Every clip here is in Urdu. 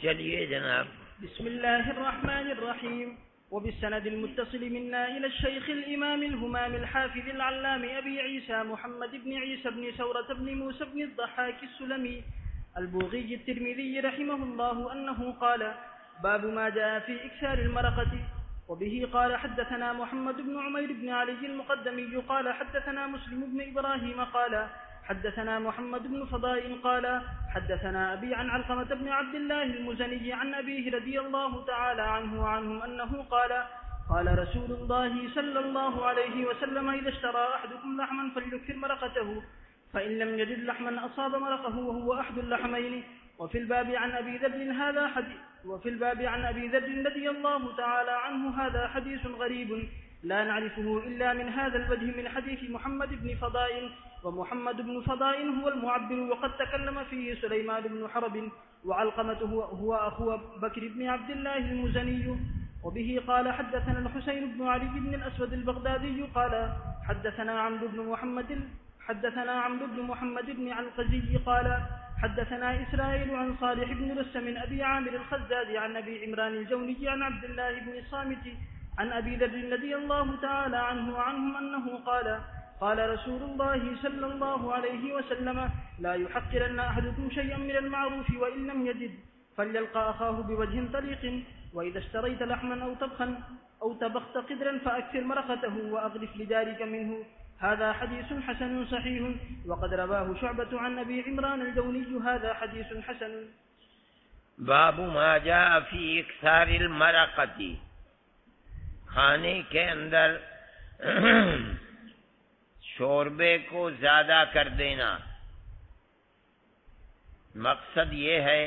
چلیے جناب. بسم الله الرحمن الرحيم. وبالسند المتصل منا إلى الشيخ الإمام الهمام الحافظ العلام أبي عيسى محمد بن عيسى بن ثورة بن موسى بن الضحاك السلمي البوغي الترمذي رحمه الله أنه قال: باب ما جاء في إكثار المرقة. وبه قال: حدثنا محمد بن عمير بن علي المقدمي قال: حدثنا مسلم بن إبراهيم قال: حدثنا محمد بن فضاء قال: حدثنا أبي عن علقمة بن عبد الله المزني عن أبيه رضي الله تعالى عنه وعنهم أنه قال: قال رسول الله صلى الله عليه وسلم: إذا اشترى أحدكم لحما فليكثر مرقته، فإن لم يجد لحما أصاب مرقه وهو أحد اللحمين. وفي الباب عن أبي ذر رضي الله تعالى عنه هذا حديث غريب لا نعرفه إلا من هذا الوجه من حديث محمد بن فضاء. ومحمد بن فضاء هو المعبر، وقد تكلم فيه سليمان بن حرب، وعلقمة هو أخو بكر بن عبد الله المزني. وبه قال: حدثنا الحسين بن علي بن الأسود البغدادي قال: حدثنا عمرو بن محمد بن عنقزي قال: حدثنا إسرائيل عن صالح بن رسم أبي عامر الخزاز عن أبي عمران الجوني عن عبد الله بن الصامت عن أبي ذر رضي الله تعالى عنه وعنهم أنه قال: قال رسول الله صلى الله عليه وسلم: لا يحقرن أحدكم شيئا من المعروف وإن لم يجد فليلقى أخاه بوجه طليق. وإذا اشتريت لحما أو طبخا أو طبخت قدرا فأكثر مرقته وأغلف لجارك منه. هذا حديث حسن صحيح. وقد رواه شعبة عن أبي عمران الجوني هذا حديث حسن. باب ما جاء في اکثار المرقتی، کھانے کے اندر شوربے کو زیادہ کر دینا. مقصد یہ ہے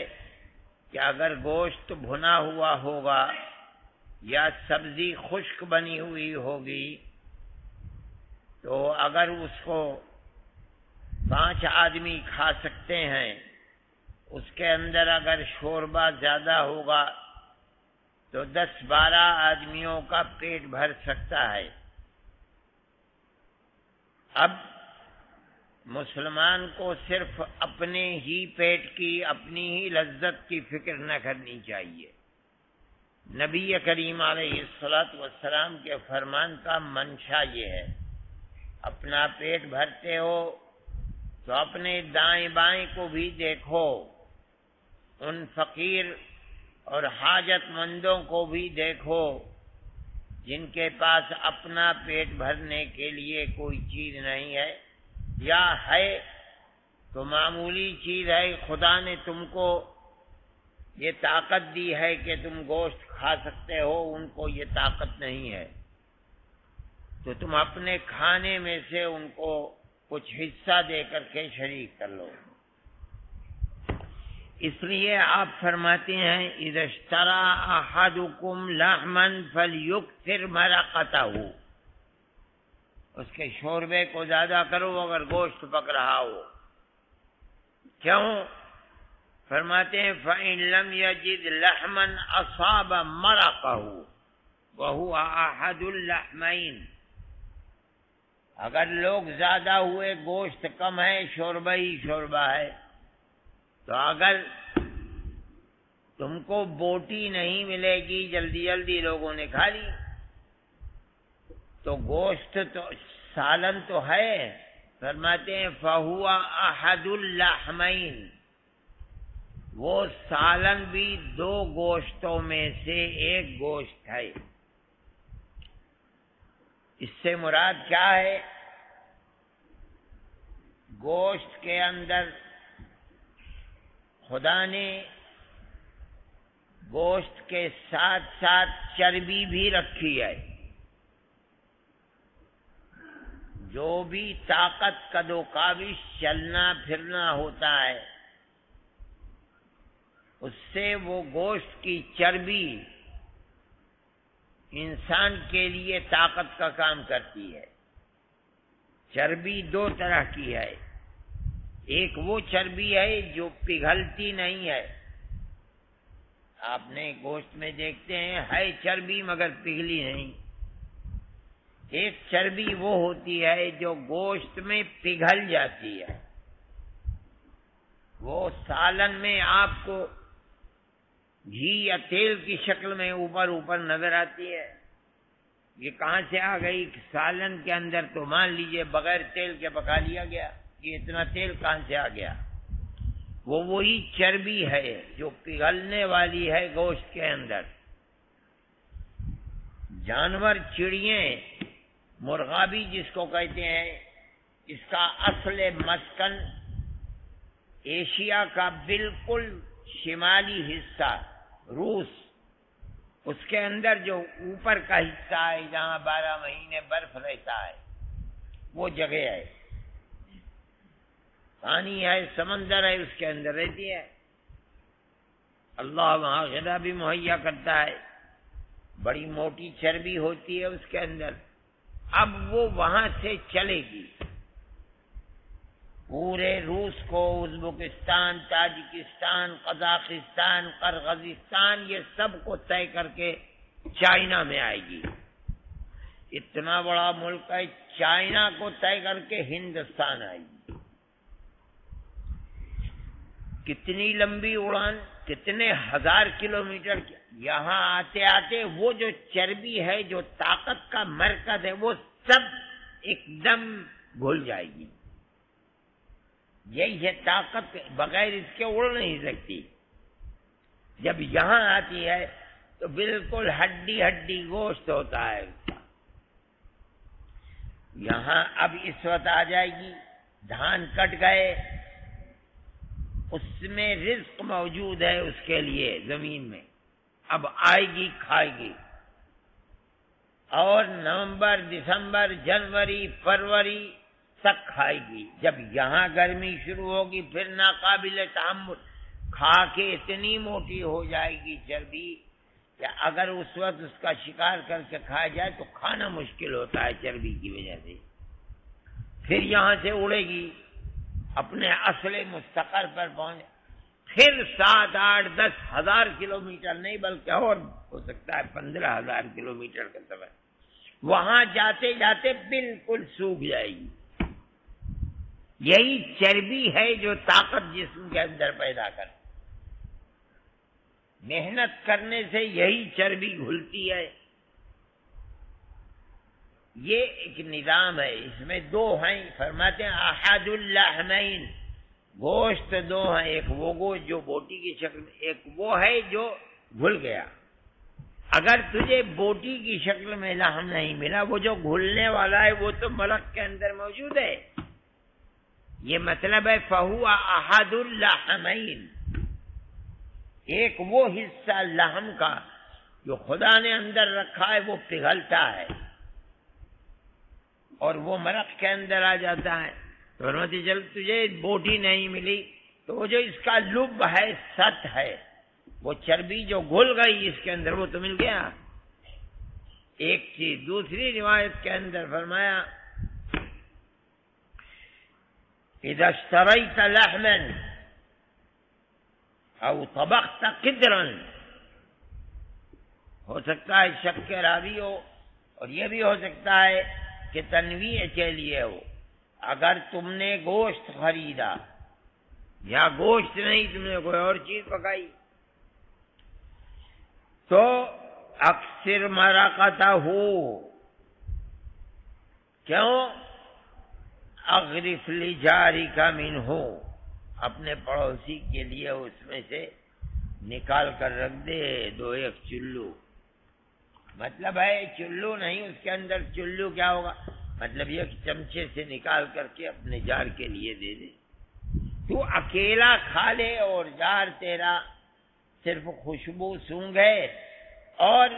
کہ اگر گوشت بھنا ہوا ہوگا یا سبزی خشک بنی ہوئی ہوگی تو اگر اس کو 5 آدمی کھا سکتے ہیں، اس کے اندر اگر شوربہ زیادہ ہوگا تو 10-12 آدمیوں کا پیٹ بھر سکتا ہے. اب مسلمان کو صرف اپنے ہی پیٹ کی، اپنی ہی لذت کی فکر نہ کرنی چاہیے. نبی کریم علیہ الصلوۃ والسلام کے فرمان کا منشا یہ ہے: اپنا پیٹ بھرتے ہو تو اپنے دائیں بائیں کو بھی دیکھو، ان فقیر اور حاجت مندوں کو بھی دیکھو جن کے پاس اپنا پیٹ بھرنے کے لیے کوئی چیز نہیں ہے، یا ہے تو معمولی چیز ہے. خدا نے تم کو یہ طاقت دی ہے کہ تم گوشت کھا سکتے ہو، ان کو یہ طاقت نہیں ہے، تو تم اپنے کھانے میں سے ان کو کچھ حصہ دے کر کے شریک کر لو. اس لیے آپ فرماتے ہیں: اذا اشترى احدكم لحما فليكثر مرقته، اس کے شوربے کو زیادہ کرو اگر گوشت پک رہا ہو. کیوں؟ فرماتے ہیں: فإن لم يجد لحما أصاب مرقه وهو أحد اللحمين. اگر لوگ زیادہ ہوئے، گوشت کم ہے، شوربہ ہی شوربہ ہے، تو اگر تم کو بوٹی نہیں ملے گی، جلدی جلدی لوگوں نے کھا لی، تو گوشت تو سالن تو ہے. فرماتے ہیں: فہو احد اللحمین، وہ سالن بھی 2 گوشتوں میں سے ایک گوشت ہے. اس سے مراد کیا ہے؟ گوشت کے اندر خدا نے گوشت کے ساتھ ساتھ چربی بھی رکھی ہے. جو بھی طاقت قد و کاوش چلنا پھرنا ہوتا ہے، اس سے وہ گوشت کی چربی انسان کے لیے طاقت کا کام کرتی ہے. چربی 2 طرح کی ہے. ایک وہ چربی ہے جو پگھلتی نہیں ہے. آپ نے گوشت میں دیکھتے ہیں ہے چربی مگر پگھلی نہیں. ایک چربی وہ ہوتی ہے جو گوشت میں پگھل جاتی ہے. وہ سالن میں آپ کو گھی یا تیل کی شکل میں اوپر نظر آتی ہے. یہ کہاں سے آ گئی؟ سالن کے اندر تو مان لیجئے بغیر تیل کے پکا لیا گیا. یہ اتنا تیل کہاں سے آ گیا؟ وہی چربی ہے جو پگھلنے والی ہے گوشت کے اندر. جانور، چڑییں، مرغابی جس کو کہتے ہیں، اس کا اصل مسکن ایشیا کا بالکل شمالی حصہ روس، اس کے اندر جو اوپر کا حصہ ہے جہاں 12 مہینے برف رہتا ہے وہ جگہ ہے. پانی ہے، سمندر ہے، اس کے اندر رہتی ہے. اللہ وہاں غذا بھی مہیا کرتا ہے. بڑی موٹی چربی ہوتی ہے اس کے اندر. اب وہ وہاں سے چلے گی پورے روس کو، ازبکستان، تاجکستان، قزاقستان، قرغیزستان، یہ سب کو طے کر کے چائنا میں آئے گی. اتنا بڑا ملک ہے، چائنا کو طے کر کے ہندوستان آئے گی. کتنی لمبی اڑان، کتنے ہزار کلومیٹر. یہاں آتے آتے وہ جو چربی ہے، جو طاقت کا مرکز ہے، وہ سب ایک دم گھل جائے گی. یہی ہے طاقت، بغیر اس کے اڑ نہیں سکتی. جب یہاں آتی ہے تو بالکل ہڈی ہڈی گوشت ہوتا ہے اس کا. یہاں اب اس وقت آ جائے گی. دھان کٹ گئے، اس میں رزق موجود ہے اس کے لیے زمین میں. اب آئے گی، کھائے گی. اور نومبر، دسمبر، جنوری، فروری تک کھائے گی. جب یہاں گرمی شروع ہوگی پھر ناقابل تحمل. کھا کے اتنی موٹی ہو جائے گی چربی کہ اگر اس وقت اس کا شکار کر کے کھایا جائے تو کھانا مشکل ہوتا ہے چربی کی وجہ سے. پھر یہاں سے اڑے گی، اپنے اصل مستقر پر پہنچے. پھر 7، 8، 10 ہزار کلومیٹر نہیں بلکہ اور ہو سکتا ہے 15,000 کلومیٹر کا سفر. وہاں جاتے جاتے بالکل سوکھ جائے گی. یہی چربی ہے جو طاقت جسم کے اندر پیدا کر. محنت کرنے سے یہی چربی گھلتی ہے. یہ ایک نظام ہے. اس میں 2 ہیں. فرماتے ہیں احد اللحمین، گوشت 2 ہیں. ایک وہ گوشت جو بوٹی کی شکل میں، ایک وہ ہے جو گھل گیا. اگر تجھے بوٹی کی شکل میں لحم نہیں ملا، وہ جو گھلنے والا ہے وہ تو ملک کے اندر موجود ہے. یہ مطلب ہے فہو احد اللحمین. ایک وہ حصہ لحم کا جو خدا نے اندر رکھا ہے وہ پگھلتا ہے اور وہ مرق کے اندر آ جاتا ہے. تو فرماتے چل تجھے بوٹی نہیں ملی تو وہ جو اس کا لب ہے، ست ہے، وہ چربی جو گھل گئی اس کے اندر، وہ تو مل گیا. ایک چیز. دوسری روایت کے اندر فرمایا اذا اشتريت لحما او طبخت قدرا. ہو سکتا ہے شک کے راوی ہو اور یہ بھی ہو سکتا ہے کہ تنویع کے لیے ہو. اگر تم نے گوشت خریدا یا گوشت نہیں، تم نے کوئی اور چیز پکائی، تو اکثر مرقتہ ہو. کیوں؟ اغرف لجارک منہ، اپنے پڑوسی کے لیے اس میں سے نکال کر رکھ دے 2-1 چلو. مطلب ہے چلو نہیں، اس کے اندر چلو کیا ہوگا؟ مطلب یہ کہ چمچے سے نکال کر کے اپنے جار کے لیے دے دے. تو اکیلا کھا لے اور جار تیرا صرف خوشبو سونگھے اور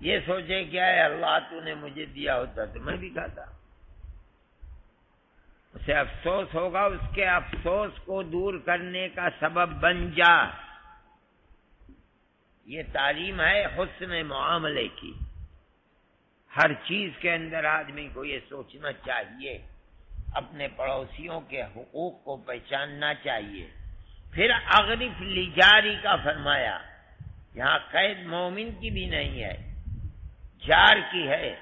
یہ سوچے کہ اے اللہ تو نے مجھے دیا ہوتا تو میں بھی کھاتا. اسے افسوس ہوگا. اس کے افسوس کو دور کرنے کا سبب بن جا. یہ تعلیم ہے حسن معاملے کی. ہر چیز کے اندر آدمی کو یہ سوچنا چاہیے، اپنے پڑوسیوں کے حقوق کو پہچاننا چاہیے. پھر اغرف لجاری کا فرمایا. یہاں قید مومن کی بھی نہیں ہے، جار کی ہے.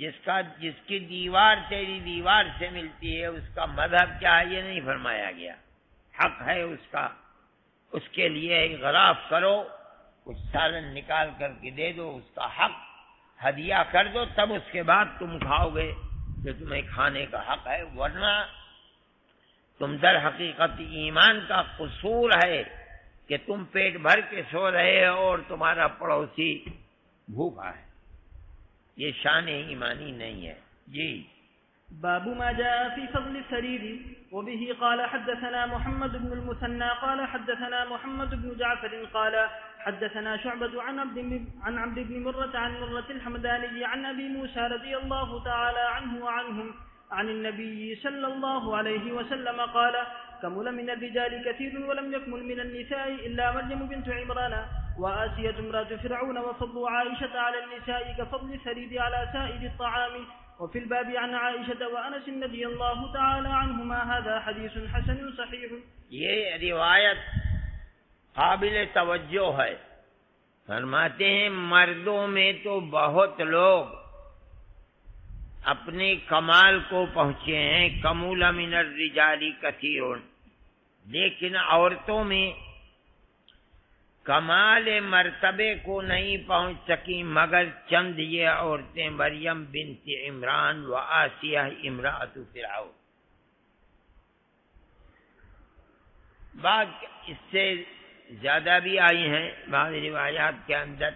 جس کی دیوار تیری دیوار سے ملتی ہے اس کا مذہب کیا ہے یہ نہیں فرمایا گیا. حق ہے اس کا اس کے لیے اغراف کرو، کچھ سالن نکال کر کے دے دو، اس کا حق ہدیہ کر دو، تب اس کے بعد تم کھاؤ گے جو تمہیں کھانے کا حق ہے، ورنہ تم در حقیقت ایمان کا قصور ہے کہ تم پیٹ بھر کے سو رہے ہو اور تمہارا پڑوسی بھوکا ہے، یہ شان ایمانی نہیں ہے۔ جی باب ما جاء في فضل الثريد وبه قال حدثنا محمد بن المثنى قال حدثنا محمد بن جعفر قال حدثنا شعبة عن عبد بن مرة عن مرة الحمداني عن أبي موسى رضي الله تعالى عنه وعنهم عن النبي صلى الله عليه وسلم قال كمل من الرجال كثير ولم يكمل من النساء إلا مريم بنت عمران وآسية امرأة فرعون وفضل عائشة على النساء كفضل الثريد على سائر الطعام وفي الباب عن عائشة وأنس رضي الله تعالى عنهما هذا حديث حسن صحيح۔ یہ روایت قابل توجہ ہے۔ فرماتے ہیں مردوں میں تو بہت لوگ اپنے کمال کو پہنچے ہیں، کمول من الرجال کثیر، لیکن عورتوں میں کمال مرتبے کو نہیں پہنچ سکی مگر چند یہ عورتیں، مریم بنت عمران و آسیہ امرأۃ فرعون۔ بعض اس سے زیادہ بھی آئی ہیں بعض روایات کے اندر۔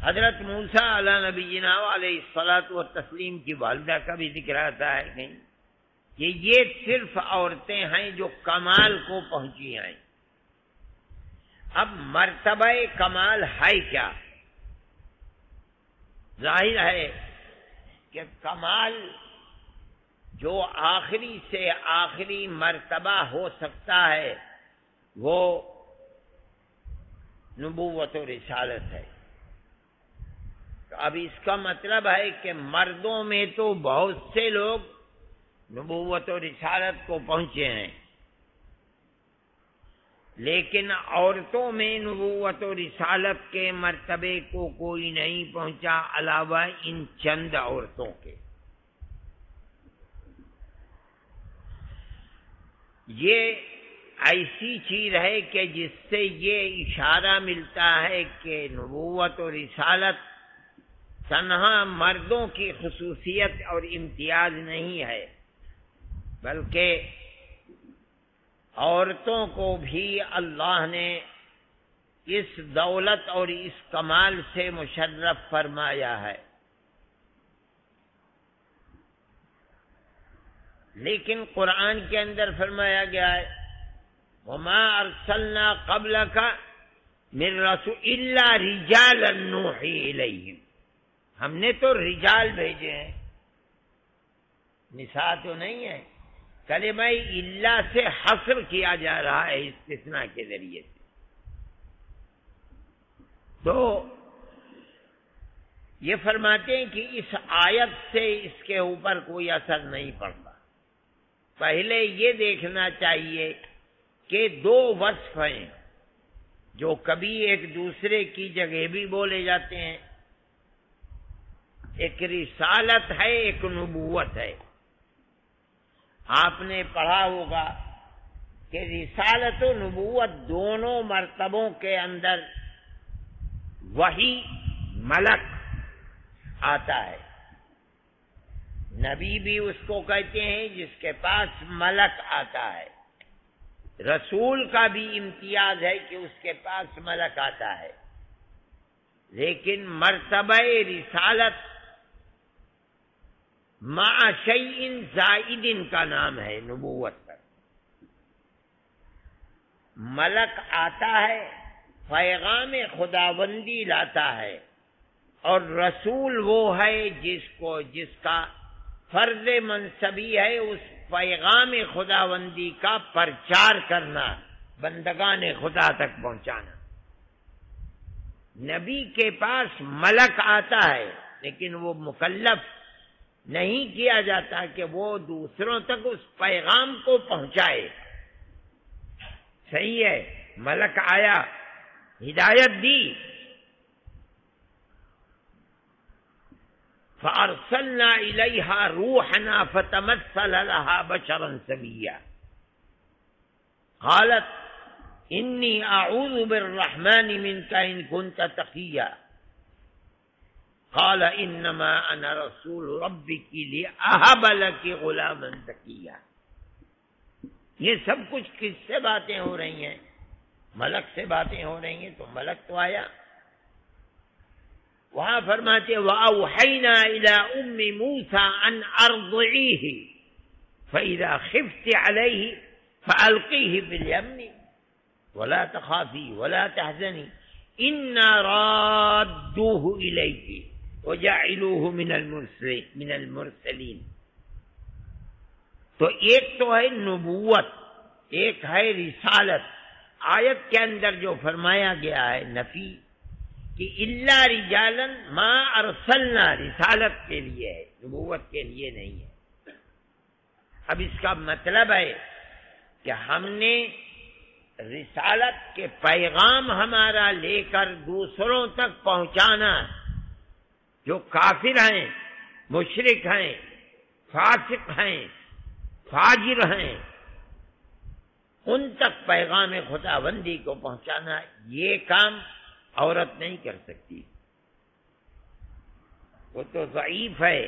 حضرت موسیٰ علیہ نبینا علیہ الصلاۃ والتسلیم کی والدہ کا بھی ذکر آتا ہے کہیں کہ یہ صرف عورتیں ہیں جو کمال کو پہنچی ہیں۔ اب مرتبہ کمال ہے کیا؟ ظاہر ہے کہ کمال جو آخری سے آخری مرتبہ ہو سکتا ہے وہ نبوت و رسالت ہے۔ تو اب اس کا مطلب ہے کہ مردوں میں تو بہت سے لوگ نبوت و رسالت کو پہنچے ہیں، لیکن عورتوں میں نبوت و رسالت کے مرتبے کو کوئی نہیں پہنچا علاوہ ان چند عورتوں کے۔ یہ ایسی چیز ہے کہ جس سے یہ اشارہ ملتا ہے کہ نبوت و رسالت تنہا مردوں کی خصوصیت اور امتیاز نہیں ہے، بلکہ عورتوں کو بھی اللہ نے اس دولت اور اس کمال سے مشرف فرمایا ہے۔ لیکن قرآن کے اندر فرمایا گیا ہے وَمَا أَرْسَلْنَا قَبْلَكَ مِن رَسُولٍ إِلَّا رِجَالًا نُوحِي إِلَيْهِمْ، ہم نے تو رجال بھیجے ہیں، نساء تو نہیں ہے۔ کلمہ الا سے حصر کیا جا رہا ہے استثناء کے ذریعے سے۔ تو یہ فرماتے ہیں کہ اس آیت سے اس کے اوپر کوئی اثر نہیں پڑتا۔ پہلے یہ دیکھنا چاہیے کہ دو وصف ہیں جو کبھی ایک دوسرے کی جگہ بھی بولے جاتے ہیں، ایک رسالت ہے ایک نبوت ہے۔ آپ نے پڑھا ہوگا کہ رسالت و نبوت دونوں مرتبوں کے اندر وحی ملک آتا ہے۔ نبی بھی اس کو کہتے ہیں جس کے پاس ملک آتا ہے، رسول کا بھی امتیاز ہے کہ اس کے پاس ملک آتا ہے، لیکن مرتبہ رسالت مع شیء زائد کا نام ہے نبوت پر۔ ملک آتا ہے، پیغام خداوندی لاتا ہے، اور رسول وہ ہے جس کا فرض منصبی ہے اس پیغام خداوندی کا پرچار کرنا، بندگان خدا تک پہنچانا۔ نبی کے پاس ملک آتا ہے لیکن وہ مکلف نہیں کیا جاتا کہ وہ دوسروں تک اس پیغام کو پہنچائے۔ صحیح ہے، ملک آیا، ہدایت دی، فأرسلنا إليها روحنا فتمثل لها بشرا سويا قالت إني أعوذ بالرحمن منك إن كنت تقيا قال إنما أنا رسول ربك لأهب لك غلاما زكيا. یہ سب کچھ کس سے باتیں ہو رہی ہیں؟ ملک سے باتیں ہو رہی ہیں، تو ملک تو آیا. وہاں فرماتے وَأَوْحَيْنَا إِلَىٰ أُمِّ مُوسَىٰ أَنْ أَرْضِعِيهِ فَإِذَا خِفْتِ عَلَيْهِ فَأَلْقِيهِ فِي الْيَمِّ وَلَا تَخَافِي وَلَا تَحْزَنِي إِنَّا رَادُّوهُ إِلَيْكِ وَجَعِلُوهُ مِنَ الْمُرْسَلِينَ. تو ایک تو ہے نبوت، ایک ہے رسالت. آیت کے اندر جو فرمایا گیا ہے نفی کہ الا رجالا ما ارسلنا، رسالت کے لیے ہے، نبوت کے لیے نہیں ہے. اب اس کا مطلب ہے کہ ہم نے رسالت کے پیغام ہمارا لے کر دوسروں تک پہنچانا. جو کافر ہیں، مشرک ہیں، فاسق ہیں، فاجر ہیں، ان تک پیغام خداوندی کو پہنچانا، یہ کام عورت نہیں کر سکتی. وہ تو ضعیف ہے،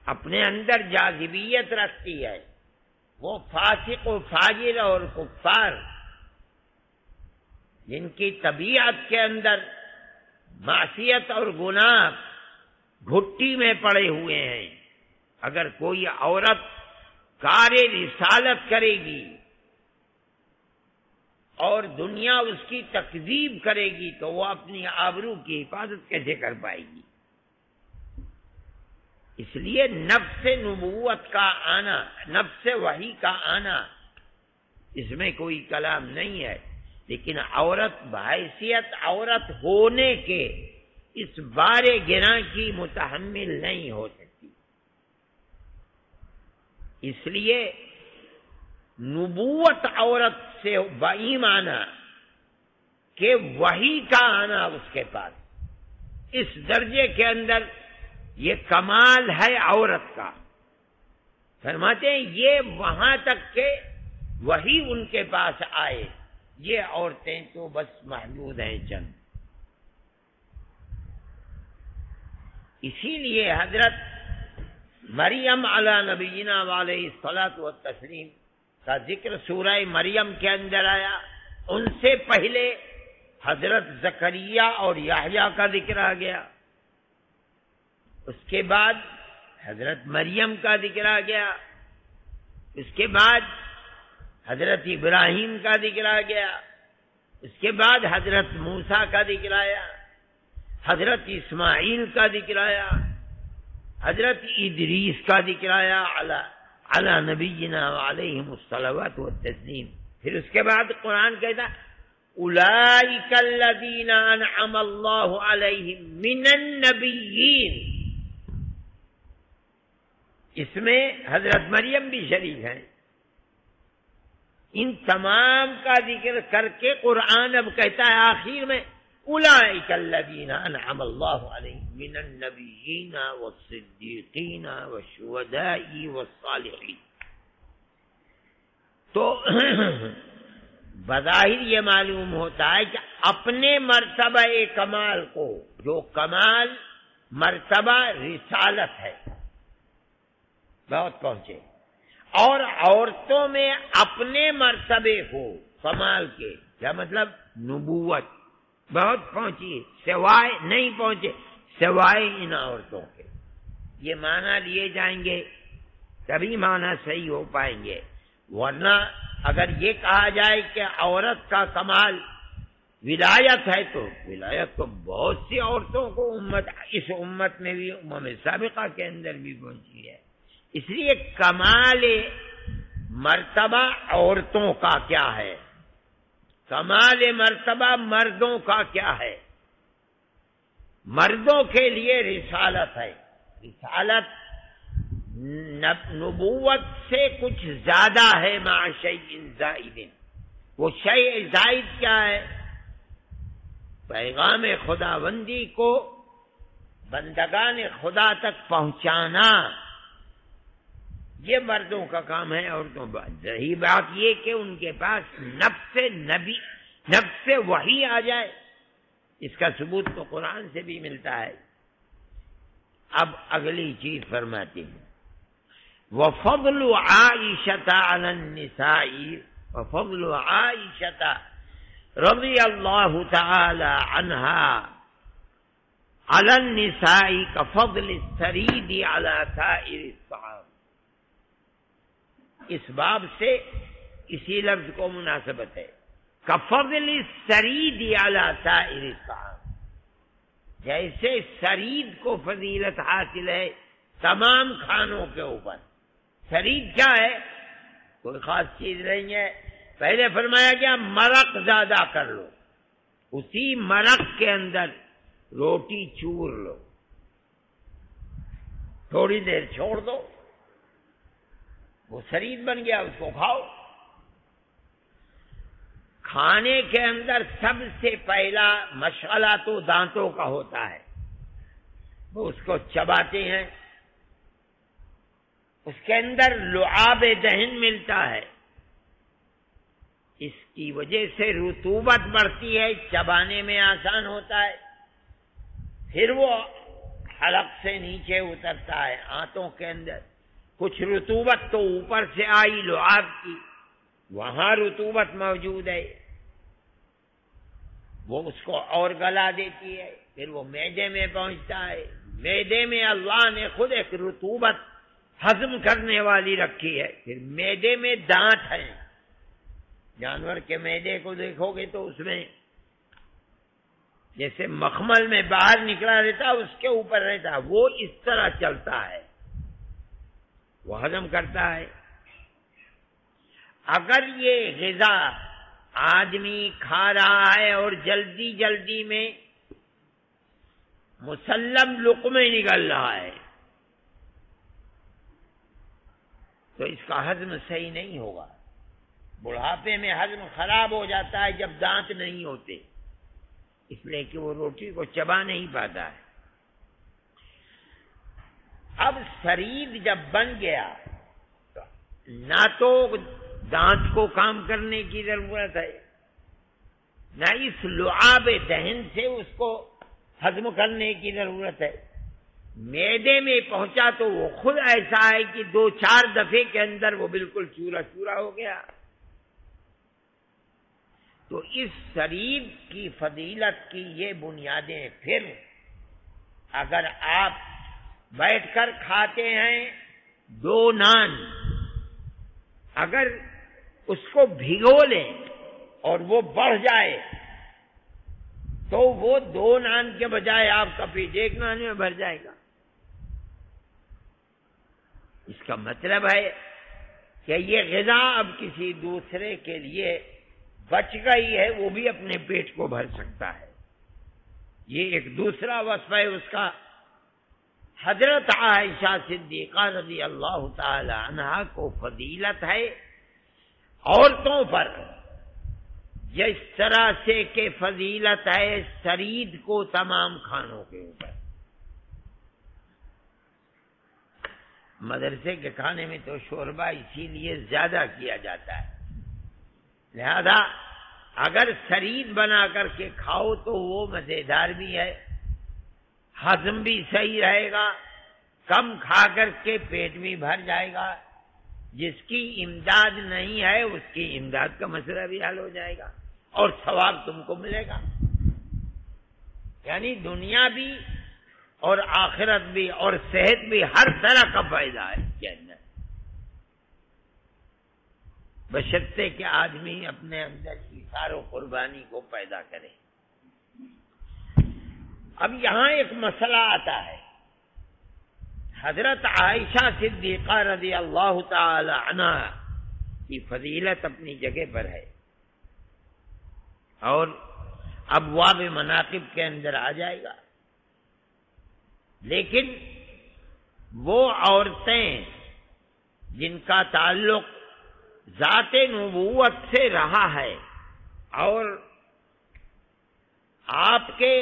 اپنے اندر جاذبیت رکھتی ہے. وہ فاسق و فاجر اور کفار جن کی طبیعت کے اندر معصیت اور گناہ گھٹی میں پڑے ہوئے ہیں، اگر کوئی عورت کار رسالت کرے گی اور دنیا اس کی تکذیب کرے گی تو وہ اپنی آبرو کی حفاظت کیسے کر پائے گی؟ اس لیے نفس نبوت کا آنا، نفس وحی کا آنا، اس میں کوئی کلام نہیں ہے. لیکن عورت بحیثیت عورت ہونے کے اس بار گراں کی متحمل نہیں ہو سکتی. اس لیے نبوت عورت سے بعیم آنا کہ وحی کا آنا اس کے پاس، اس درجے کے اندر یہ کمال ہے عورت کا. فرماتے ہیں یہ وہاں تک کہ وحی ان کے پاس آئے، یہ عورتیں تو بس محدود ہیں چند. اسی لیے حضرت مریم علی نبینا علیہ الصلاۃ والتسلیم کا ذکر سورہ مریم کے اندر آیا. ان سے پہلے حضرت زکریا اور یحییٰ کا ذکر آ گیا، اس کے بعد حضرت مریم کا ذکر آ گیا، اس کے بعد حضرت ابراہیم کا ذکر آ گیا، اس کے بعد حضرت موسیٰ کا ذکر آیا، حضرت اسماعیل کا ذکر آیا، حضرت ادریس کا ذکر آیا علی نبینا علیہم الصلوات والتسلیم. پھر اس کے بعد قرآن کہتا اولئک الذین انعم اللہ علیہم من النبیین. اس میں حضرت مریم بھی شریک ہیں. ان تمام کا ذکر کر کے قرآن اب کہتا ہے آخر میں اولئک الذین انعم اللہ علیہم من النبیین والصدیقین والشہداء والصالحین. تو بظاہر یہ معلوم ہوتا ہے کہ اپنے مرتبہ کمال کو، جو کمال مرتبہ رسالت ہے، بہت پہنچے، اور عورتوں میں اپنے مرتبے کو کمال کے، کیا مطلب نبوت بہت پہنچی، سوائے نہیں پہنچے سوائے ان عورتوں کے. یہ معنی لیے جائیں گے تبھی معنی صحیح ہو پائیں گے. ورنہ اگر یہ کہا جائے کہ عورت کا کمال ولایت ہے تو ولایت تو بہت سی عورتوں کو اس امت میں بھی امم سابقہ کے اندر بھی پہنچی ہے. اس لیے کمال مرتبہ عورتوں کا کیا ہے، کمال مرتبہ مردوں کا کیا ہے. مردوں کے لیے رسالت ہے. رسالت نبوت سے کچھ زیادہ ہے، مع شیء زائد. وہ شیء زائد کیا ہے؟ پیغام خداوندی کو بندگان خدا تک پہنچانا یہ مردوں کا کام ہے، عورتوں کا۔ رہی بات یہ کہ ان کے پاس نفس وحی آ جائے، اس کا ثبوت تو قرآن سے بھی ملتا ہے۔ اب اگلی چیز فرماتے ہیں وَفَضْلُ عَائِشَةَ عَلَى النِّسَاءِ، وَفَضْلُ عَائِشَةَ رضی اللہ تعالی عنہا عَلَى النِّسَاءِ كَفَضْلِ الثَّرِيدِ عَلَى سَائِرِ الطَّعَامِ۔ اس باب سے اسی لفظ کو مناسبت ہے، کفضل السرید علی سائر الطعام، جیسے سرید کو فضیلت حاصل ہے تمام کھانوں کے اوپر۔ سرید کیا ہے؟ کوئی خاص چیز نہیں ہے، پہلے فرمایا گیا مرق زیادہ کر لو، اسی مرق کے اندر روٹی چور لو، تھوڑی دیر چھوڑ دو، وہ سرید بن گیا، اس کو کھاؤ۔ کھانے کے اندر سب سے پہلا مشغلہ تو دانتوں کا ہوتا ہے، وہ اس کو چباتے ہیں، اس کے اندر لعاب دہن ملتا ہے، اس کی وجہ سے رطوبت بڑھتی ہے، چبانے میں آسان ہوتا ہے، پھر وہ حلق سے نیچے اترتا ہے آنتوں کے اندر۔ کچھ رطوبت تو اوپر سے آئی لعاب کی، وہاں رطوبت موجود ہے، وہ اس کو اور گلا دیتی ہے، پھر وہ معدے میں پہنچتا ہے، معدے میں اللہ نے خود ایک رطوبت ہضم کرنے والی رکھی ہے، پھر معدے میں دانت ہیں، جانور کے معدے کو دیکھو گے تو اس میں جیسے مخمل میں باہر نکلا رہتا ہے اس کے اوپر رہتا ہے، وہ اس طرح چلتا ہے، وہ ہضم کرتا ہے۔ اگر یہ غذا آدمی کھا رہا ہے اور جلدی جلدی میں مسلم لقمے نکل رہا ہے تو اس کا ہضم صحیح نہیں ہوگا، بڑھاپے میں ہضم خراب ہو جاتا ہے جب دانت نہیں ہوتے، اس لیے کہ وہ روٹی کو چبا نہیں پاتا ہے۔ اب سرید جب بن گیا نہ تو دانت کو کام کرنے کی ضرورت ہے، نہ اس لعاب دہن سے اس کو ہضم کرنے کی ضرورت ہے، معدے میں پہنچا تو وہ خود ایسا ہے کہ 2-4 دفعے کے اندر وہ بالکل چورا چورا ہو گیا۔ تو اس سرید کی فضیلت کی یہ بنیادیں، پھر اگر آپ بیٹھ کر کھاتے ہیں 2 نان، اگر اس کو بھگو لیں اور وہ بڑھ جائے تو وہ 2 نان کے بجائے آپ کا پیٹ 1 نان میں بھر جائے گا۔ اس کا مطلب ہے کہ یہ غذا اب کسی دوسرے کے لیے بچ گئی ہے، وہ بھی اپنے پیٹ کو بھر سکتا ہے۔ یہ ایک دوسرا وصف ہے اس کا۔ حضرت عائشہ صدیقہ رضی اللہ تعالی عنہا کو فضیلت ہے عورتوں پر جس طرح سے کہ فضیلت ہے سرید کو تمام کھانوں کے اوپر۔ مدرسے کے کھانے میں تو شوربہ اسی لیے زیادہ کیا جاتا ہے، لہذا اگر سرید بنا کر کے کھاؤ تو وہ مزیدار بھی ہے، ہضم بھی صحیح رہے گا، کم کھا کر کے پیٹ بھی بھر جائے گا، جس کی امداد نہیں ہے اس کی امداد کا مسئلہ بھی حل ہو جائے گا اور ثواب تم کو ملے گا۔ یعنی دنیا بھی اور آخرت بھی اور صحت بھی، ہر طرح کا فائدہ ہے اس کے اندر، بشرطے کہ آدمی اپنے اندر ایثار و قربانی کو پیدا کرے۔ اب یہاں ایک مسئلہ آتا ہے، حضرت عائشہ صدیقہ رضی اللہ تعالی عنہا کی فضیلت اپنی جگہ پر ہے اور ابواب مناقب کے اندر آ جائے گا، لیکن وہ عورتیں جن کا تعلق ذات نبوت سے رہا ہے اور آپ کے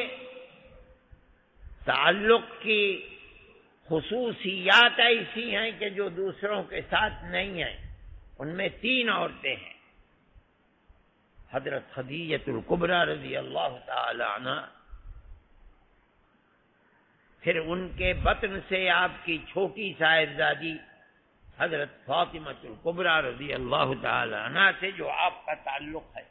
تعلق کی خصوصیات ایسی ہیں کہ جو دوسروں کے ساتھ نہیں ہیں. ان میں 3 عورتیں ہیں. حضرت خدیجہ الکبریٰ رضی اللہ تعالی عنہ، پھر ان کے بطن سے آپ کی چھوٹی صاحبزادی حضرت فاطمہ الکبریٰ رضی اللہ تعالی عنہ سے جو آپ کا تعلق ہے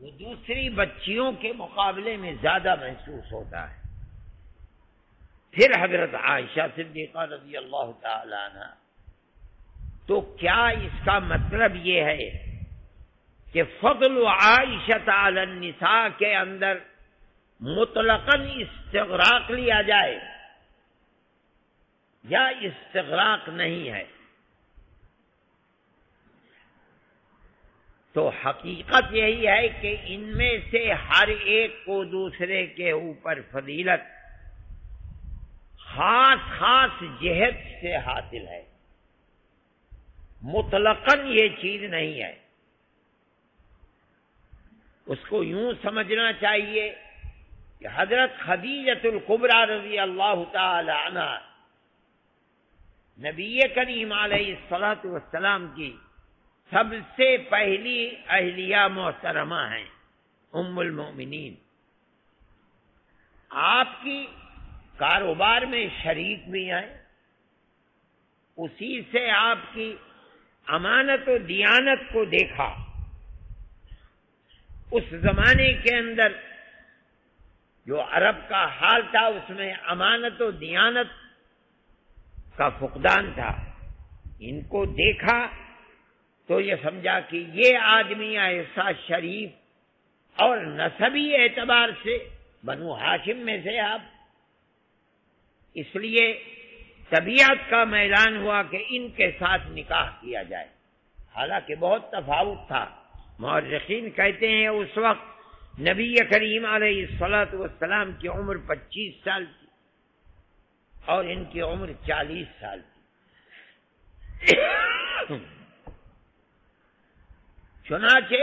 وہ دوسری بچیوں کے مقابلے میں زیادہ محسوس ہوتا ہے. پھر حضرت عائشہ صدیقہ رضی اللہ تعالی عنہ. تو کیا اس کا مطلب یہ ہے کہ فضل عائشہ علی النساء کے اندر مطلقاً استغراق لیا جائے یا استغراق نہیں ہے؟ تو حقیقت یہی ہے کہ ان میں سے ہر ایک کو دوسرے کے اوپر فضیلت خاص خاص جہت سے حاصل ہے، مطلقاً یہ چیز نہیں ہے. اس کو یوں سمجھنا چاہیے کہ حضرت خدیجہ الکبریٰ رضی اللہ تعالی عنہ نبی کریم علیہ الصلوۃ والسلام کی سب سے پہلی اہلیہ محترمہ ہیں، ام المؤمنین. آپ کی کاروبار میں شریک بھی ہیں، اسی سے آپ کی امانت و دیانت کو دیکھا. اس زمانے کے اندر جو عرب کا حال تھا اس میں امانت و دیانت کا فقدان تھا. ان کو دیکھا تو یہ سمجھا کہ یہ آدمی ایسا شریف اور نسبی اعتبار سے بنو ہاشم میں سے آپ، اس لیے طبیعت کا میلان ہوا کہ ان کے ساتھ نکاح کیا جائے. حالانکہ بہت تفاوت تھا. مورخین کہتے ہیں اس وقت نبی کریم علیہ الصلوۃ والسلام کی عمر 25 سال تھی اور ان کی عمر 40 سال تھی. چنانچہ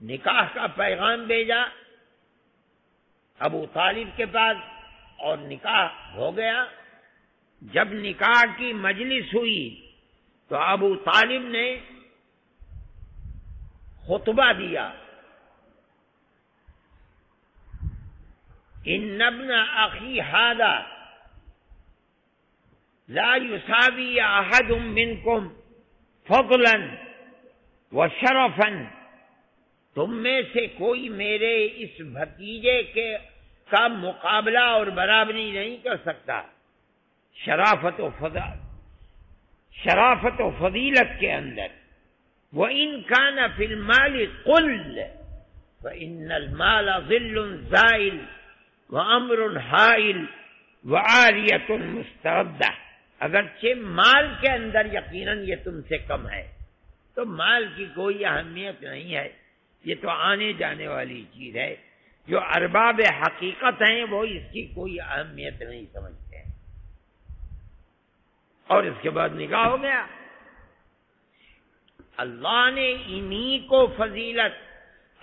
نکاح کا پیغام بھیجا ابو طالب کے پاس اور نکاح ہو گیا. جب نکاح کی مجلس ہوئی تو ابو طالب نے خطبہ دیا، ان ابن اخی ھذا لا يساوي احد منكم فضلا وشرفا. تم میں سے کوئی میرے اس بھتیجے کا مقابلہ اور برابری نہیں کر سکتا شرافت و فضیلت کے اندر. وَإِنْ كَانَ فِي الْمَالِ قُلْ فَإِنَّ الْمَالَ ظِلٌّ زَائِلٌ وَأَمْرٌ حَائِلٌ وَعَارِيَةٌ مُسْتَرَدَّةٌ. اگرچہ مال کے اندر یقیناً یہ تم سے کم ہے، تو مال کی کوئی اہمیت نہیں ہے، یہ تو آنے جانے والی چیز ہے. جو ارباب حقیقت ہیں وہ اس کی کوئی اہمیت نہیں سمجھتے ہیں. اور اس کے بعد نکاح ہو گیا. اللہ نے انہی کو فضیلت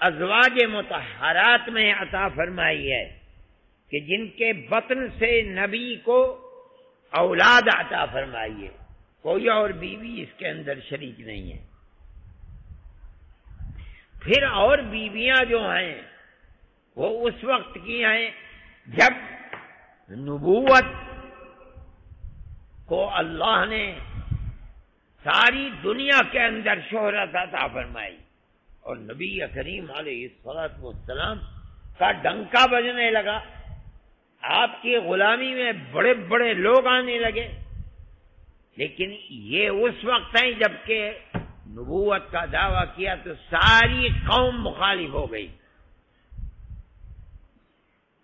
ازواج مطہرات میں عطا فرمائی ہے کہ جن کے بطن سے نبی کو اولاد عطا فرمائی ہے. کوئی اور بیوی اس کے اندر شریک نہیں ہے. پھر اور بیویاں جو ہیں وہ اس وقت کی ہیں جب نبوت کو اللہ نے ساری دنیا کے اندر شہرت عطا فرمائی اور نبی کریم علیہ الصلوۃ والسلام کا ڈنکا بجنے لگا. آپ کی غلامی میں بڑے بڑے لوگ آنے لگے. لیکن یہ اس وقت ہیں جب کہ نبوت کا دعویٰ کیا تو ساری قوم مخالف ہو گئی.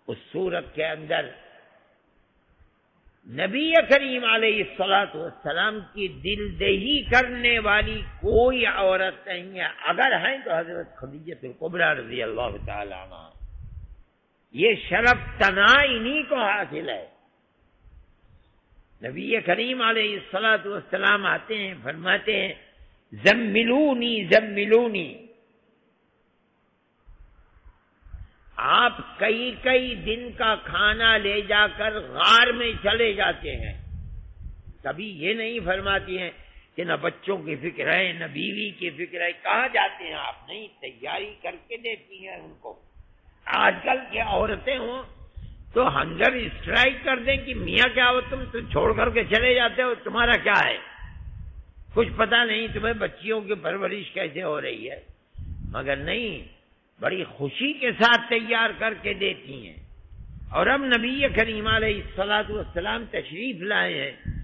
اس صورت کے اندر نبی کریم علیہ الصلوۃ والسلام کی دل دہی کرنے والی کوئی عورت نہیں ہے. اگر ہیں تو حضرت خدیجہ الکبریٰ رضی اللہ تعالی عنہ. یہ شرف تنہا انہی کو حاصل ہے. نبی کریم علیہ الصلوۃ والسلام آتے ہیں، فرماتے ہیں زملونی زملونی، آپ کئی کئی دن کا کھانا لے جا کر غار میں چلے جاتے ہیں، کبھی یہ نہیں فرماتی ہیں کہ نہ بچوں کی فکر ہے نہ بیوی کی فکر ہے، کہاں جاتے ہیں آپ؟ نہیں، تیاری کر کے دیتی ہیں ان کو۔ آج کل کی عورتیں ہوں تو ہنگر اسٹرائک کر دیں کہ میاں کیا ہو تم تو چھوڑ کر کے چلے جاتے ہو، تمہارا کیا ہے، کچھ پتہ نہیں تمہیں بچیوں کی پرورش کیسے ہو رہی ہے، مگر نہیں، بڑی خوشی کے ساتھ تیار کر کے دیتی ہیں۔ اور اب نبی کریم علیہ الصلوۃ والسلام تشریف لائے ہیں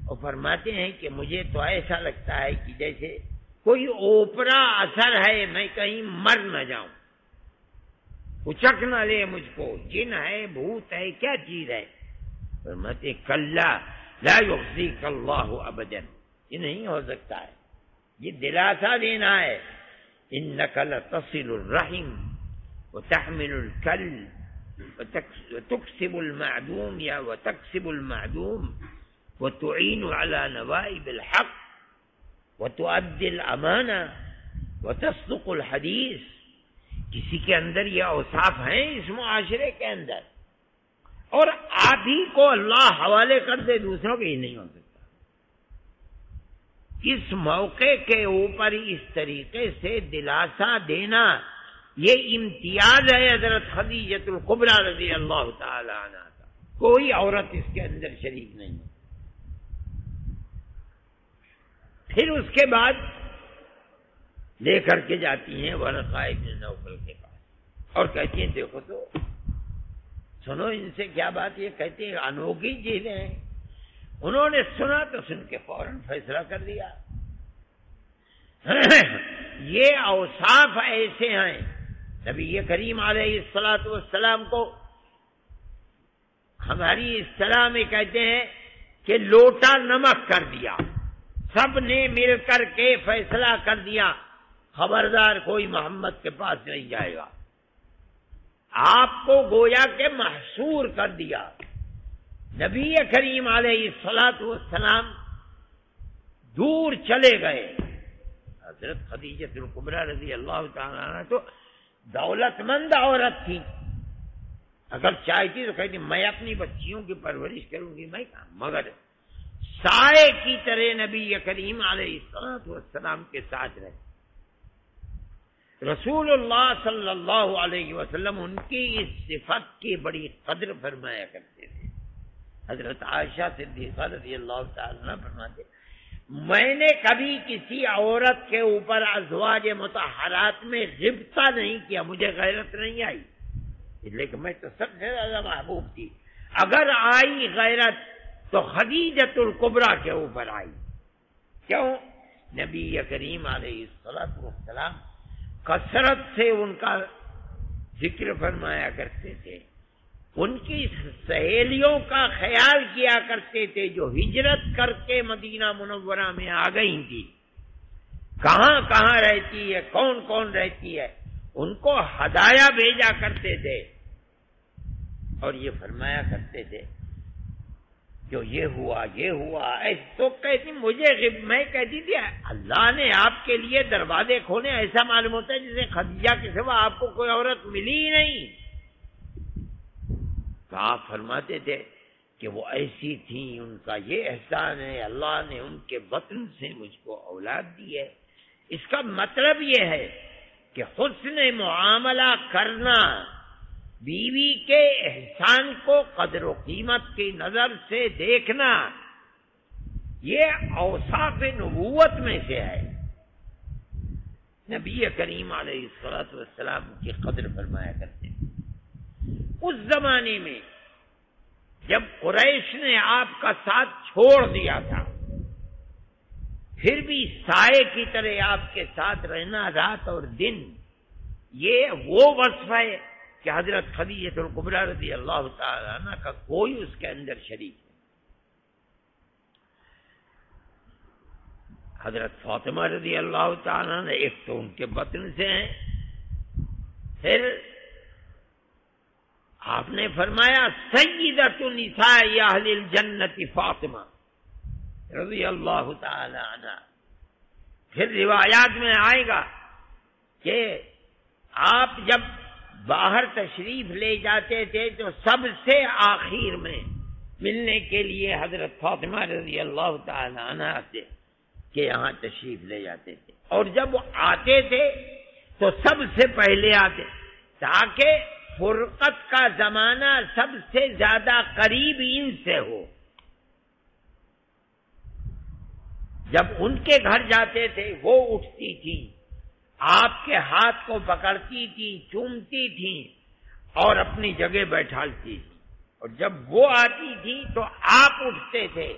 اور فرماتے ہیں کہ مجھے تو ایسا لگتا ہے کہ جیسے کوئی اوپرا اثر ہے، میں کہیں مر نہ جاؤں، اچک نہ لے مجھ کو، جن ہے بھوت ہے کیا چیز ہے؟ فرماتے کلا لا یخزیک اللہ ابدا، یہ نہیں ہو سکتا ہے، یہ دلاسا دینا ہے۔ انک لتصل الرحم وتحمل الکل وتکسب المعدوم یا وتکسب المعدوم وتعین علی نوائب الحق وتؤدی الامانہ وتصدق الحدیث۔ کسی کے اندر یہ اوصاف ہیں اس معاشرے کے اندر، اور آپ ہی کو اللہ حوالے کر دے دوسروں کے، یہ نہیں ہو سکتا۔ اس موقع کے اوپر اس طریقے سے دلاسا دینا یہ امتیاز ہے حضرت خدیجہ الکبریٰ رضی اللہ تعالی عنہا کا، کوئی عورت اس کے اندر شریک نہیں ہے۔ پھر اس کے بعد لے کر کے جاتی ہیں ورقہ بن نوفل کے پاس اور کہتی ہیں دیکھو تو سنو ان سے کیا بات، یہ کہتے ہیں انوکھی چیزیں ہیں۔ انہوں نے سنا تو سن کے فوراً فیصلہ کر دیا۔ یہ اوصاف ایسے ہیں، نبی کریم علیہ الصلوۃ والسلام کو ہماری اصطلاح میں کہتے ہیں کہ لوٹا نمک کر دیا، سب نے مل کر کے فیصلہ کر دیا خبردار کوئی محمد کے پاس نہیں جائے گا، آپ کو گویا کہ محصور کر دیا۔ نبی کریم علیہ الصلوۃ والسلام دور چلے گئے۔ حضرت خدیجہ الکبریٰ رضی اللہ تعالیٰ عنہ تو دولت مند عورت تھی، اگر چاہتی تو کہتی میں اپنی بچیوں کی پرورش کروں گی، میں کہاں، مگر سائے کی طرح نبی کریم علیہ الصلوۃ والسلام کے ساتھ رہے۔ رسول اللہ صلی اللہ علیہ وسلم ان کی اس صفت کی بڑی قدر فرمایا کرتے تھے۔ حضرت عائشہ صدیقہ رضی اللہ تعالیٰ عنہ فرماتے میں نے کبھی کسی عورت کے اوپر ازواج مطہرات میں غبطہ نہیں کیا، مجھے غیرت نہیں آئی، لیکن میں تو سب سے زیادہ محبوب تھی، اگر آئی غیرت تو خدیجہ الکبریٰ کے اوپر آئی۔ کیوں؟ نبی کریم علیہ الصلوۃ والسلام کثرت سے ان کا ذکر فرمایا کرتے تھے، ان کی سہیلیوں کا خیال کیا کرتے تھے جو ہجرت کر کے مدینہ منورہ میں آ گئی تھی، کہاں کہاں رہتی ہے، کون کون رہتی ہے، ان کو ہدایہ بھیجا کرتے تھے اور یہ فرمایا کرتے تھے جو یہ ہوا تو کہتی میں کہتی تھی اللہ نے آپ کے لیے دروازے کھولے، ایسا معلوم ہوتا ہے جیسے خدیجہ کے سوا آپ کو کوئی عورت ملی ہی نہیں۔ تو آپ فرماتے تھے کہ وہ ایسی تھیں، ان کا یہ احسان ہے، اللہ نے ان کے بطن سے مجھ کو اولاد دی ہے۔ اس کا مطلب یہ ہے کہ حسن معاملہ کرنا، بیوی کے احسان کو قدر و قیمت کی نظر سے دیکھنا، یہ اوصاف نبوت میں سے ہے۔ نبی کریم علیہ الصلوۃ والسلام کی قدر فرمایا کرتے ہیں۔ اس زمانے میں جب قریش نے آپ کا ساتھ چھوڑ دیا تھا، پھر بھی سائے کی طرح آپ کے ساتھ رہنا رات اور دن، یہ وہ وصف ہے کہ حضرت خدیجہ الکبریٰ رضی اللہ تعالی عنہ کا کوئی اس کے اندر شریک ہے۔ حضرت فاطمہ رضی اللہ تعالی عنہ ایک تو ان کے بطن سے ہیں، پھر آپ نے فرمایا سیدۃ نساء اہل الجنت فاطمہ رضی اللہ تعالی عنہ۔ پھر روایات میں آئے گا کہ آپ جب باہر تشریف لے جاتے تھے تو سب سے آخر میں ملنے کے لیے حضرت فاطمہ رضی اللہ تعالی عنہ سے کہ یہاں تشریف لے جاتے تھے، اور جب وہ آتے تھے تو سب سے پہلے آتے تاکہ فرقت کا زمانہ سب سے زیادہ قریب ان سے ہو۔ جب ان کے گھر جاتے تھے وہ اٹھتی تھی، آپ کے ہاتھ کو پکڑتی تھی، چومتی تھی اور اپنی جگہ بیٹھالتی تھی، اور جب وہ آتی تھی تو آپ اٹھتے تھے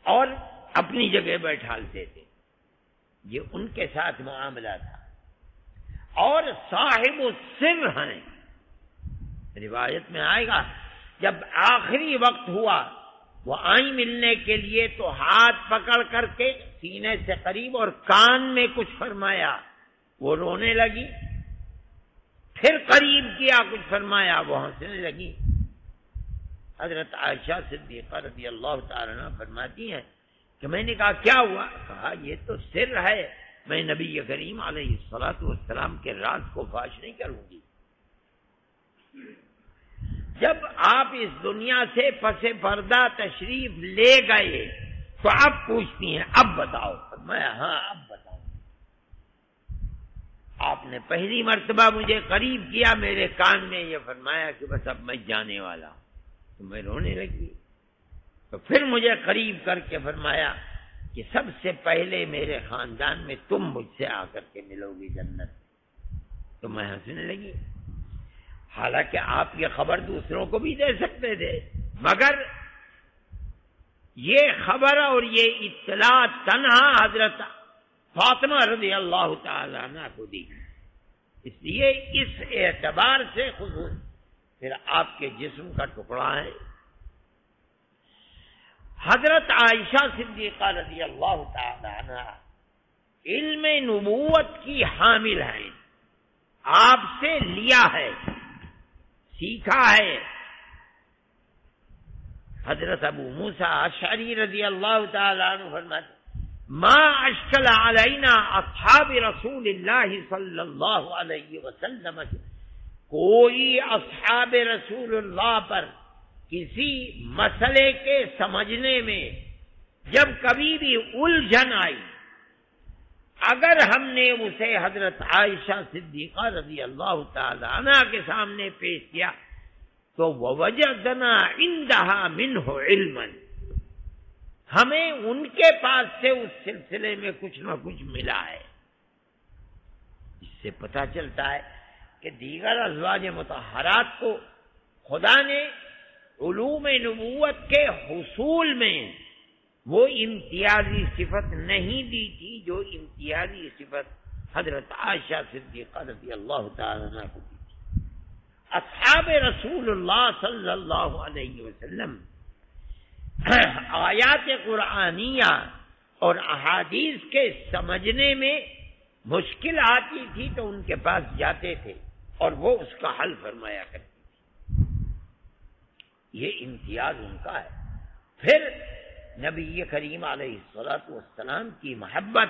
اور اپنی جگہ بیٹھالتے تھے۔ یہ ان کے ساتھ معاملہ تھا، اور صاحب السر ہیں۔ روایت میں آئے گا جب آخری وقت ہوا وہ آئی ملنے کے لیے تو ہاتھ پکڑ کر کے سینے سے قریب اور کان میں کچھ فرمایا، وہ رونے لگی، پھر قریب کیا کچھ فرمایا، وہ ہنسنے لگی۔ حضرت عائشہ صدیقہ رضی اللہ تعالی عنہ فرماتی ہیں کہ میں نے کہا کیا ہوا؟ کہا یہ تو سر ہے، میں نبی کریم علیہ الصلوۃ والسلام کے راز کو فاش نہیں کروں گی۔ جب آپ اس دنیا سے پس پردہ تشریف لے گئے تو اب پوچھتی ہیں اب بتاؤ؟ میں ہاں اب بتاؤں۔ آپ نے پہلی مرتبہ مجھے قریب کیا، میرے کان میں یہ فرمایا کہ بس اب میں جانے والا ہوں، تو میں رونے لگی۔ تو پھر مجھے قریب کر کے فرمایا کہ سب سے پہلے میرے خاندان میں تم مجھ سے آ کر کے ملو گی جنت، تو میں ہنسنے لگی۔ حالانکہ آپ یہ خبر دوسروں کو بھی دے سکتے تھے، مگر یہ خبر اور یہ اطلاع تنہا حضرت فاطمہ رضی اللہ تعالی عنہ کو دی، اس لیے اس اعتبار سے خصوص پھر آپ کے جسم کا ٹکڑا ہے۔ حضرت عائشہ صدیقہ رضی اللہ تعالی عنہ علم نبوت کی حامل ہیں، آپ سے لیا ہے، سیکھا ہے۔ حضرت ابو موسیٰ اشعری رضی اللہ تعالی عنہ فرماتے ما اشکل علینا اصحاب رسول اللہ صلی اللہ علیہ وسلم، کوئی اصحاب رسول اللہ پر کسی مسئلے کے سمجھنے میں جب کبھی بھی الجھن آئی، اگر ہم نے اسے حضرت عائشہ صدیقہ رضی اللہ تعالی عنہ کے سامنے پیش کیا تو ووجدنا عندها منه علما، ہمیں ان کے پاس سے اس سلسلے میں کچھ نہ کچھ ملا ہے۔ اس سے پتہ چلتا ہے کہ دیگر ازواج مطہرات کو خدا نے علوم نبوت کے حصول میں وہ امتیازی صفت نہیں دی تھی جو امتیازی صفت حضرت عائشہ صدیقہ رضی اللہ تعالی عنہ کو دی تھی۔ اصحاب رسول اللہ صلی اللہ علیہ وسلم آیات قرآنیہ اور احادیث کے سمجھنے میں مشکل آتی تھی تو ان کے پاس جاتے تھے اور وہ اس کا حل فرمایا کرتے تھے۔ یہ امتیاز ان کا ہے۔ پھر نبی کریم علیہ الصلوۃ والسلام کی محبت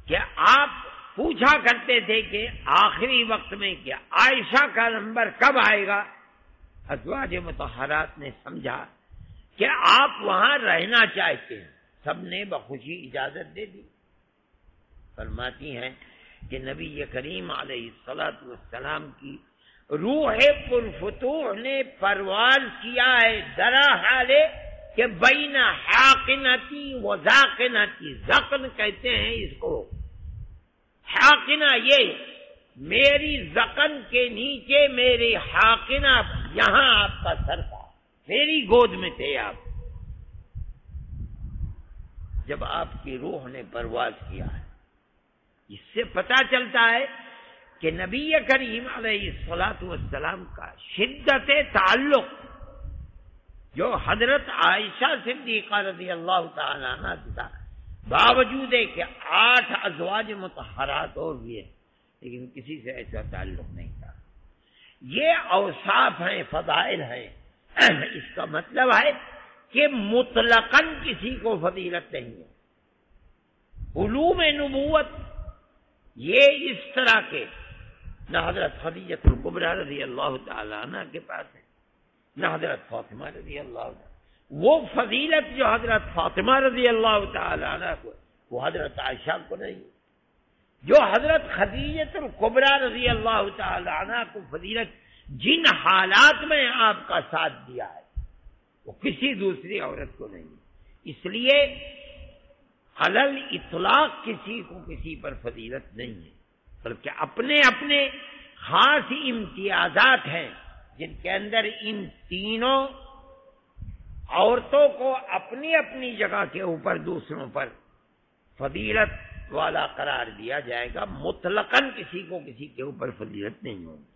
کہ آپ پوچھا کرتے تھے کہ آخری وقت میں کیا عائشہ کا نمبر کب آئے گا؟ ازواج مطہرات نے سمجھا کہ آپ وہاں رہنا چاہتے ہیں، سب نے بخوشی اجازت دے دی۔ فرماتی ہیں کہ نبی کریم علیہ الصلوۃ والسلام کی روح پرفتوح نے پرواز کیا ہے درا حالے کہ بین حاقنتی و ذاقنتی، ذقن کہتے ہیں اس کو، حاقنہ یہ میری ذقن کے نیچے میری حاقنہ، یہاں آپ کا سر تھا، میری گود میں تھے آپ جب آپ کی روح نے پرواز کیا ہے۔ اس سے پتہ چلتا ہے کہ نبی کریم علیہ الصلوۃ والسلام کا شدت تعلق جو حضرت عائشہ صدیقہ رضی اللہ تعالی عنہ تھا، باوجود ہے کہ 8 ازواج مطہرات اور بھی ہیں لیکن کسی سے ایسا تعلق نہیں تھا۔ یہ اوصاف ہیں، فضائل ہیں۔ اس کا مطلب ہے کہ مطلقاً کسی کو فضیلت نہیں ہے۔ علوم نبوت یہ اس طرح کے نہ حضرت خدیجہ الکبریٰ رضی اللہ تعالی عنہ کے پاس ہے، نہ حضرت فاطمہ رضی اللہ تعالی. وہ فضیلت جو حضرت فاطمہ رضی اللہ تعالی عنہ کو وہ حضرت عائشہ کو نہیں. جو حضرت خدیجہ الکبریٰ رضی اللہ تعالی عنہ کو فضیلت جن حالات میں آپ کا ساتھ دیا ہے وہ کسی دوسری عورت کو نہیں. اس لیے علل اطلاق کسی کو کسی پر فضیلت نہیں ہے، بلکہ اپنے اپنے خاص امتیازات ہیں جن کے اندر ان تینوں عورتوں کو اپنی اپنی جگہ کے اوپر دوسروں پر فضیلت والا قرار دیا جائے گا. مطلقاً کسی کو کسی کے اوپر فضیلت نہیں ہوگی.